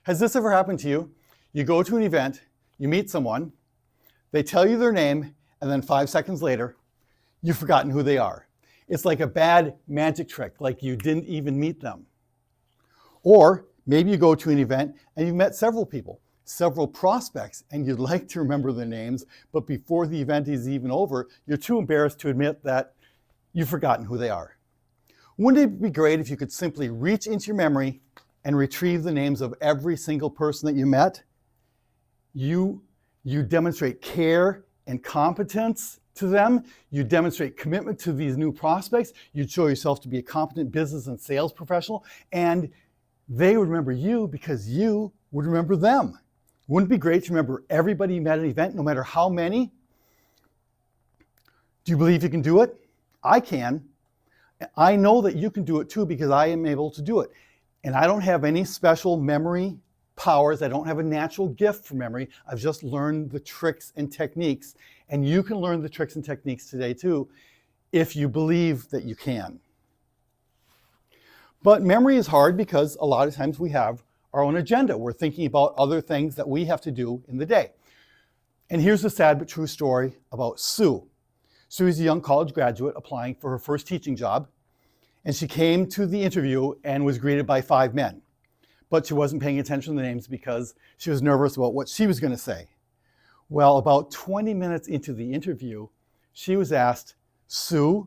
Has this ever happened to you? You go to an event, you meet someone, they tell you their name, and then 5 seconds later, you've forgotten who they are. It's like a bad magic trick, like you didn't even meet them. Or maybe you go to an event and you've met several people, several prospects, and you'd like to remember their names, but before the event is even over, you're too embarrassed to admit that you've forgotten who they are. Wouldn't it be great if you could simply reach into your memory and retrieve the names of every single person that you met? You demonstrate care and competence to them. You demonstrate commitment to these new prospects. You'd show yourself to be a competent business and sales professional, and they would remember you because you would remember them. Wouldn't it be great to remember everybody you met at an event, no matter how many? Do you believe you can do it? I can. I know that you can do it too because I am able to do it. And I don't have any special memory powers. I don't have a natural gift for memory. I've just learned the tricks and techniques. And you can learn the tricks and techniques today too, if you believe that you can. But memory is hard because a lot of times we have our own agenda. We're thinking about other things that we have to do in the day. And here's a sad but true story about Sue. Sue is a young college graduate applying for her first teaching job. And she came to the interview and was greeted by 5 men. But she wasn't paying attention to the names because she was nervous about what she was going to say. Well, about 20 minutes into the interview, she was asked, "Sue,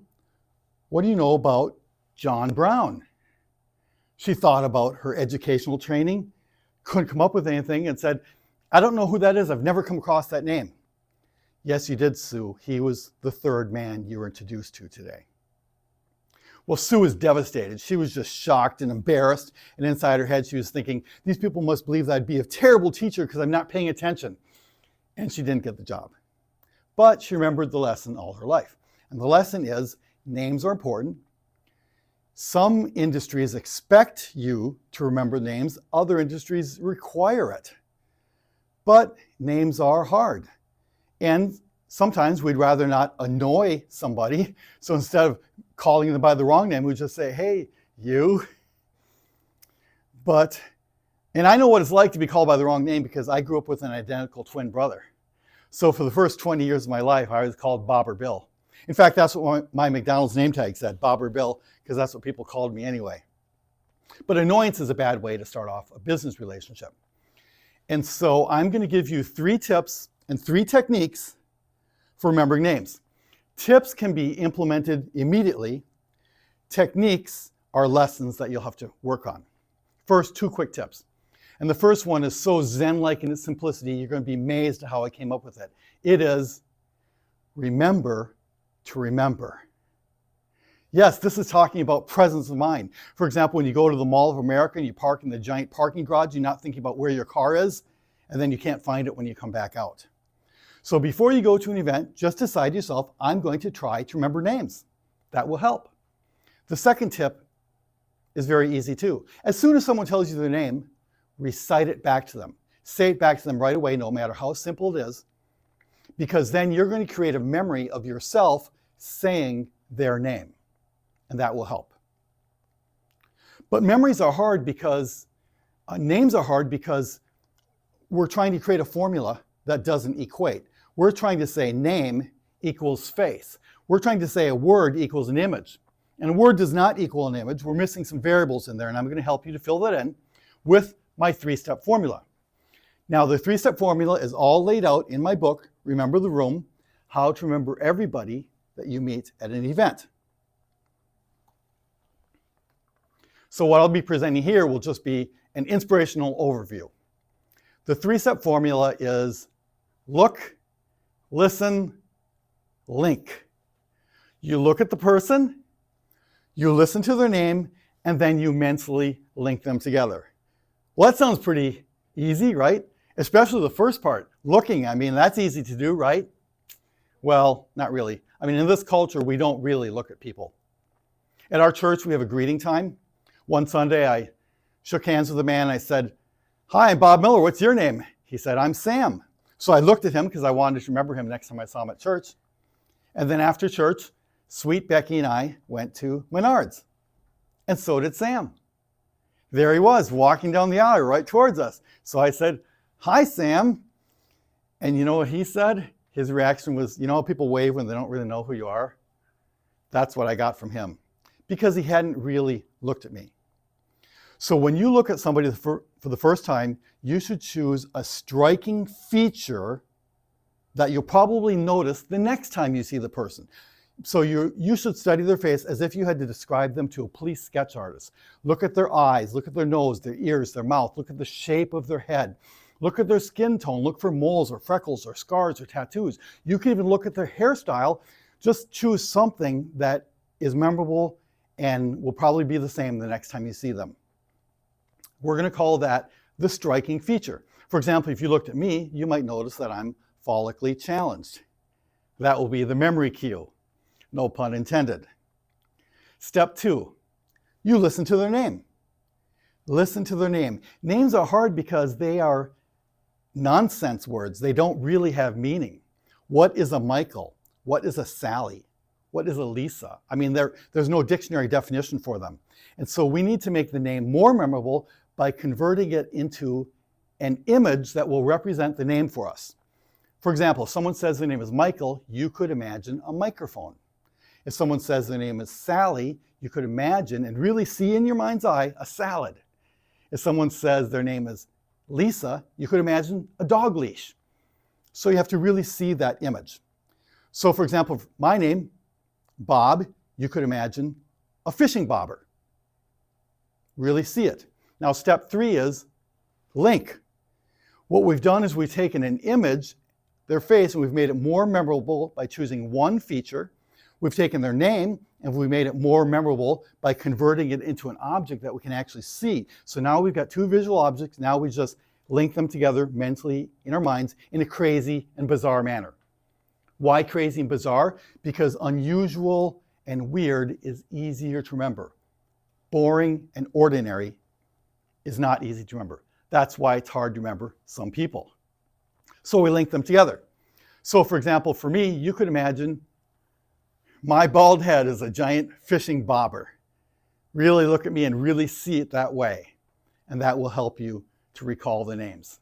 what do you know about John Brown?" She thought about her educational training, couldn't come up with anything, and said, "I don't know who that is. I've never come across that name." "Yes, you did, Sue. He was the 3rd man you were introduced to today." Well, Sue was devastated. She was just shocked and embarrassed. And inside her head, she was thinking, these people must believe that I'd be a terrible teacher because I'm not paying attention. And she didn't get the job. But she remembered the lesson all her life. And the lesson is, names are important. Some industries expect you to remember names. Other industries require it. But names are hard. And sometimes we'd rather not annoy somebody. So instead of calling them by the wrong name, we'd just say, "Hey, you." And I know what it's like to be called by the wrong name because I grew up with an identical twin brother. So for the first 20 years of my life, I was called Bob or Bill. In fact, that's what my McDonald's name tag said, Bob or Bill, because that's what people called me anyway. But annoyance is a bad way to start off a business relationship. And so I'm going to give you 3 tips and 3 techniques for remembering names. Tips can be implemented immediately. Techniques are lessons that you'll have to work on. First, 2 quick tips. And the first one is so Zen-like in its simplicity, you're going to be amazed at how I came up with it. It is remember to remember. Yes, this is talking about presence of mind. For example, when you go to the Mall of America and you park in the giant parking garage, you're not thinking about where your car is, and then you can't find it when you come back out. So before you go to an event, just decide to yourself, I'm going to try to remember names. That will help. The second tip is very easy too. As soon as someone tells you their name, recite it back to them. Say it back to them right away, no matter how simple it is, because then you're going to create a memory of yourself saying their name, and that will help. But memories are hard because, names are hard because we're trying to create a formula that doesn't equate. We're trying to say name equals face. We're trying to say a word equals an image. And a word does not equal an image. We're missing some variables in there, and I'm going to help you to fill that in with my 3-step formula. Now, the 3-step formula is all laid out in my book, Remember the Room, How to Remember Everybody That You Meet at an Event. So what I'll be presenting here will just be an inspirational overview. The 3-step formula is look, listen, link. You look at the person, you listen to their name, and then you mentally link them together. Well, that sounds pretty easy, right? Especially the first part, looking. I mean, that's easy to do, right? Well, not really. I mean, in this culture, we don't really look at people. At our church, we have a greeting time. One Sunday, I shook hands with a man. I said, "Hi, I'm Bob Miller. What's your name?" He said, "I'm Sam." So I looked at him because I wanted to remember him next time I saw him at church. And then after church, sweet Becky and I went to Menards. And so did Sam. There he was, walking down the aisle right towards us. So I said, "Hi, Sam." And you know what he said? His reaction was, you know how people wave when they don't really know who you are? That's what I got from him, because he hadn't really looked at me. So when you look at somebody for the first time, you should choose a striking feature that you'll probably notice the next time you see the person. So you should study their face as if you had to describe them to a police sketch artist. Look at their eyes, look at their nose, their ears, their mouth, look at the shape of their head. Look at their skin tone, look for moles or freckles or scars or tattoos. You can even look at their hairstyle. Just choose something that is memorable and will probably be the same the next time you see them. We're going to call that the striking feature. For example, if you looked at me, you might notice that I'm follically challenged. That will be the memory cue. No pun intended. Step 2, you listen to their name. Listen to their name. Names are hard because they are nonsense words. They don't really have meaning. What is a Michael? What is a Sally? What is a Lisa? I mean, there's no dictionary definition for them. And so we need to make the name more memorable by converting it into an image that will represent the name for us. For example, if someone says their name is Michael, you could imagine a microphone. If someone says their name is Sally, you could imagine and really see in your mind's eye a salad. If someone says their name is Lisa, you could imagine a dog leash. So you have to really see that image. So for example, my name, Bob, you could imagine a fishing bobber. Really see it. Now step 3 is link. What we've done is we've taken an image, their face, and we've made it more memorable by choosing one feature. We've taken their name and we made it more memorable by converting it into an object that we can actually see. So now we've got 2 visual objects. Now we just link them together mentally in our minds in a crazy and bizarre manner. Why crazy and bizarre? Because unusual and weird is easier to remember. Boring and ordinary is not easy to remember. That's why it's hard to remember some people. So we link them together. So for example, for me, you could imagine my bald head is a giant fishing bobber. Really look at me and really see it that way. And that will help you to recall the names.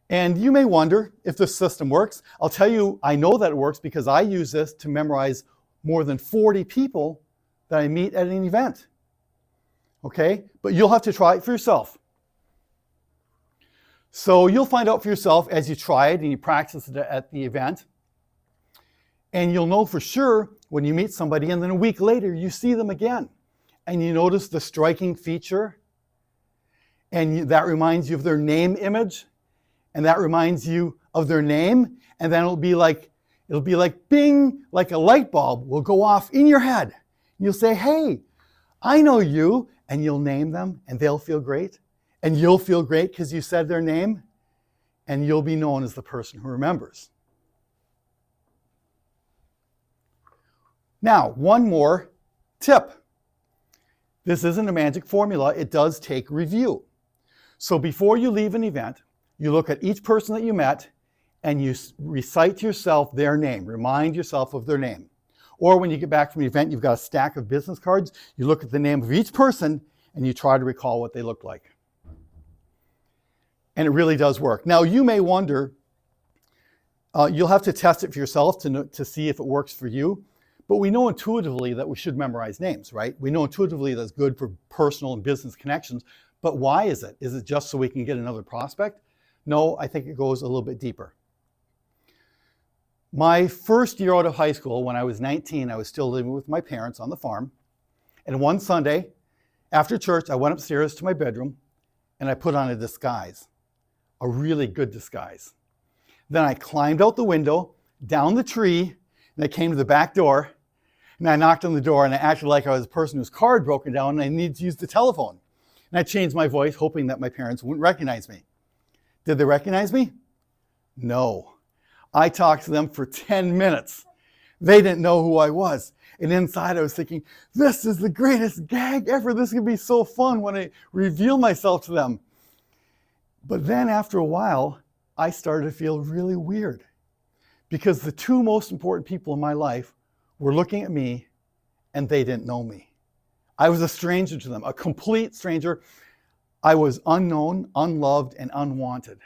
And you may wonder if this system works. I'll tell you, I know that it works because I use this to memorize more than 40 people that I meet at an event. Okay? But you'll have to try it for yourself. So you'll find out for yourself as you try it and you practice it at the event. And you'll know for sure when you meet somebody and then a week later you see them again. And you notice the striking feature. And that reminds you of their name image. And that reminds you of their name. And then it'll be like bing, like a light bulb will go off in your head. You'll say, hey, I know you. And you'll name them and they'll feel great. And you'll feel great because you said their name. And you'll be known as the person who remembers. Now, one more tip. This isn't a magic formula. It does take review. So before you leave an event, you look at each person that you met and you recite to yourself their name. Remind yourself of their name. Or when you get back from the event, you've got a stack of business cards. You look at the name of each person and you try to recall what they looked like. And it really does work. Now, you may wonder, you'll have to test it for yourself to see if it works for you. But we know intuitively that we should memorize names, right? We know intuitively that's good for personal and business connections. But why is it? Is it just so we can get another prospect? No, I think it goes a little bit deeper. My first year out of high school, when I was 19, I was still living with my parents on the farm. And one Sunday, after church, I went upstairs to my bedroom and I put on a disguise, a really good disguise. Then I climbed out the window, down the tree, and I came to the back door. And I knocked on the door and I acted like I was a person whose car had broken down and I needed to use the telephone. And I changed my voice, hoping that my parents wouldn't recognize me. Did they recognize me? No. I talked to them for 10 minutes. They didn't know who I was. And inside I was thinking, this is the greatest gag ever. This is going to be so fun when I reveal myself to them. But then after a while, I started to feel really weird because the 2 most important people in my life were looking at me and they didn't know me. I was a stranger to them, a complete stranger. I was unknown, unloved, and unwanted.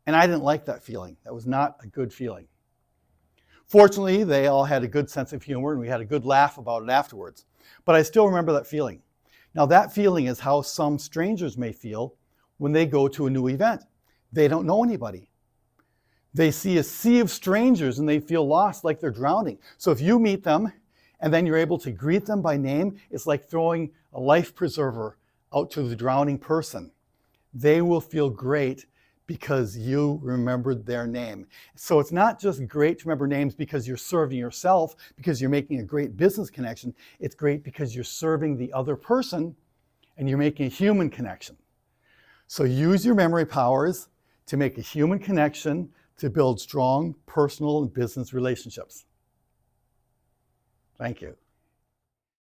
And I didn't like that feeling. That was not a good feeling. Fortunately, they all had a good sense of humor and we had a good laugh about it afterwards. But I still remember that feeling. Now that feeling is how some strangers may feel when they go to a new event. They don't know anybody. They see a sea of strangers and they feel lost, like they're drowning. So if you meet them and then you're able to greet them by name, it's like throwing a life preserver out to the drowning person. They will feel great because you remembered their name. So it's not just great to remember names because you're serving yourself, because you're making a great business connection. It's great because you're serving the other person and you're making a human connection. So use your memory powers to make a human connection to build strong personal and business relationships. Thank you.